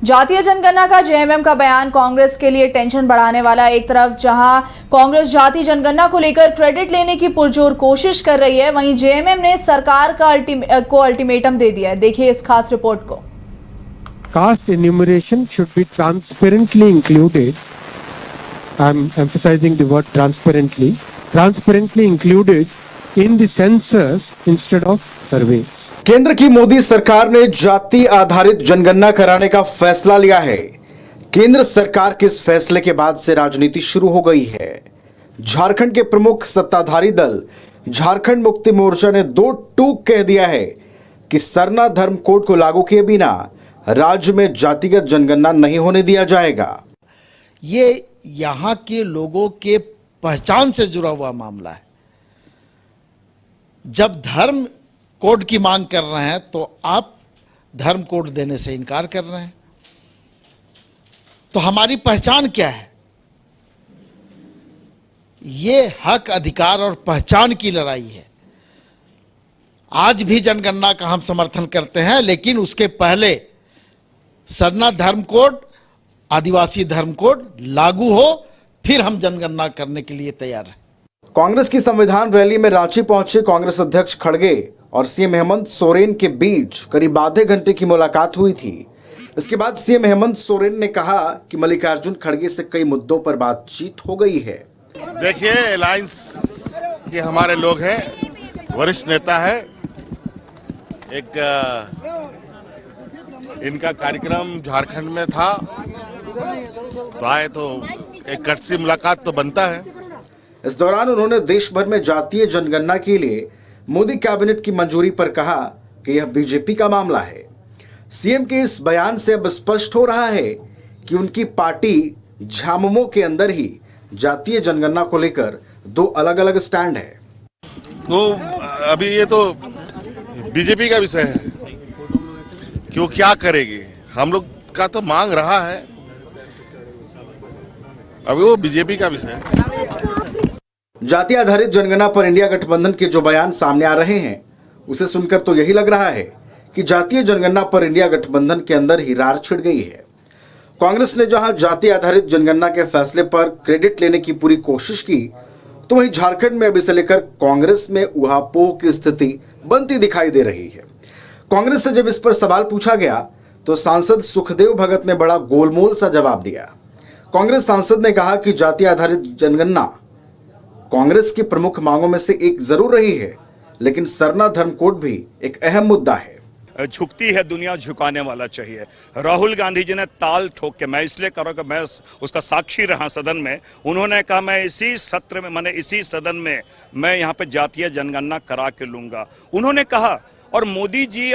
जातीय जनगणना का जेएमएम का बयान कांग्रेस के लिए टेंशन बढ़ाने वाला। एक तरफ जहां कांग्रेस जातीय जनगणना को लेकर क्रेडिट लेने की पुरजोर कोशिश कर रही है, वहीं जेएमएम ने सरकार को अल्टीमेटम दे दिया है। देखिए इस खास रिपोर्ट को। Caste enumeration should be transparently included. I'm emphasizing the word transparently included in the census instead of surveys. केंद्र की मोदी सरकार ने जाति आधारित जनगणना कराने का फैसला लिया है। केंद्र सरकार के इस फैसले के बाद से राजनीति शुरू हो गई है। झारखंड के प्रमुख सत्ताधारी दल झारखंड मुक्ति मोर्चा ने दो टूक कह दिया है कि सरना धर्म कोड को लागू किए बिना राज्य में जातिगत जनगणना नहीं होने दिया जाएगा। ये यहाँ के लोगों के पहचान से जुड़ा हुआ मामला है। जब धर्म कोड की मांग कर रहे हैं तो आप धर्म कोड देने से इनकार कर रहे हैं, तो हमारी पहचान क्या है? ये हक, अधिकार और पहचान की लड़ाई है। आज भी जनगणना का हम समर्थन करते हैं, लेकिन उसके पहले सरना धर्म कोड, आदिवासी धर्म कोड लागू हो, फिर हम जनगणना करने के लिए तैयार हैं। कांग्रेस की संविधान रैली में रांची पहुंचे कांग्रेस अध्यक्ष खड़गे और सीएम हेमंत सोरेन के बीच करीब आधे घंटे की मुलाकात हुई थी। इसके बाद सीएम हेमंत सोरेन ने कहा कि मल्लिकार्जुन खड़गे से कई मुद्दों पर बातचीत हो गई है। देखिए, अलायंस के हमारे लोग हैं, वरिष्ठ नेता है। इनका कार्यक्रम झारखंड में था, तो आए तो एक कटसी मुलाकात तो बनता है। इस दौरान उन्होंने देश भर में जातीय जनगणना के लिए मोदी कैबिनेट की मंजूरी पर कहा कि यह बीजेपी का मामला है। सीएम के इस बयान से अब स्पष्ट हो रहा है कि उनकी पार्टी झामुमो के अंदर ही जातीय जनगणना को लेकर दो अलग अलग स्टैंड है। तो अभी ये तो बीजेपी का विषय है कि वो क्या करेगी। हम लोग का तो मांग रहा है, अभी वो बीजेपी का विषय है। जाति आधारित जनगणना पर इंडिया गठबंधन के जो बयान सामने आ रहे हैं, उसे सुनकर तो यही लग रहा है कि जातीय जनगणना पर इंडिया गठबंधन के अंदर ही रार छिड़ गई है। कांग्रेस ने जहां जाति आधारित जनगणना के फैसले पर क्रेडिट लेने की पूरी कोशिश की, तो वहीं झारखंड में अब इसे लेकर कांग्रेस में उहापोह की स्थिति बनती दिखाई दे रही है। कांग्रेस से जब इस पर सवाल पूछा गया तो सांसद सुखदेव भगत ने बड़ा गोलमोल सा जवाब दिया। कांग्रेस सांसद ने कहा कि जाति आधारित जनगणना कांग्रेस की प्रमुख मांगों में से एक जरूर रही है, लेकिन सरना धर्म कोड भी एक अहम मुद्दा है। झुकती है दुनिया, झुकाने वाला चाहिए। राहुल गांधी जी ने ताल ठोक के, मैं इसलिए कर रहा हूं कि मैं उसका साक्षी रहा सदन में, उन्होंने कहा मैं इसी सत्र में, मैंने इसी सदन में मैं यहाँ पे जातीय जनगणना करा के लूंगा, उन्होंने कहा। और मोदी जी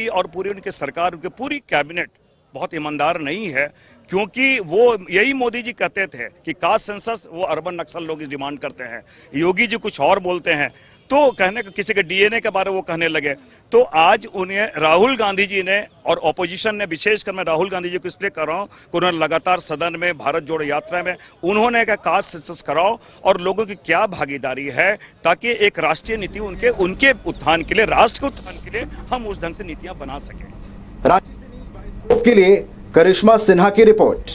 और पूरी उनकी सरकार, उनकी पूरी कैबिनेट बहुत ईमानदार नहीं है, क्योंकि वो यही मोदी जी कहते थे कि कास्ट सेंसस वो अर्बन नक्सल लोग डिमांड करते हैं। योगी जी कुछ और बोलते हैं, तो कहने का किसी के डीएनए के बारे में वो कहने लगे। तो आज उन्हें राहुल गांधी जी ने और ऑपोजिशन ने, विशेषकर मैं राहुल गांधी जी को इसलिए कर रहा हूँ कि उन्होंने लगातार सदन में, भारत जोड़ो यात्रा में उन्होंने कहा कास्ट सेंसस कराओ और लोगों की क्या भागीदारी है, ताकि एक राष्ट्रीय नीति उनके उत्थान के लिए, राष्ट्र के उत्थान के लिए हम उस ढंग से नीतियां बना सकें। के लिए करिश्मा सिन्हा की रिपोर्ट।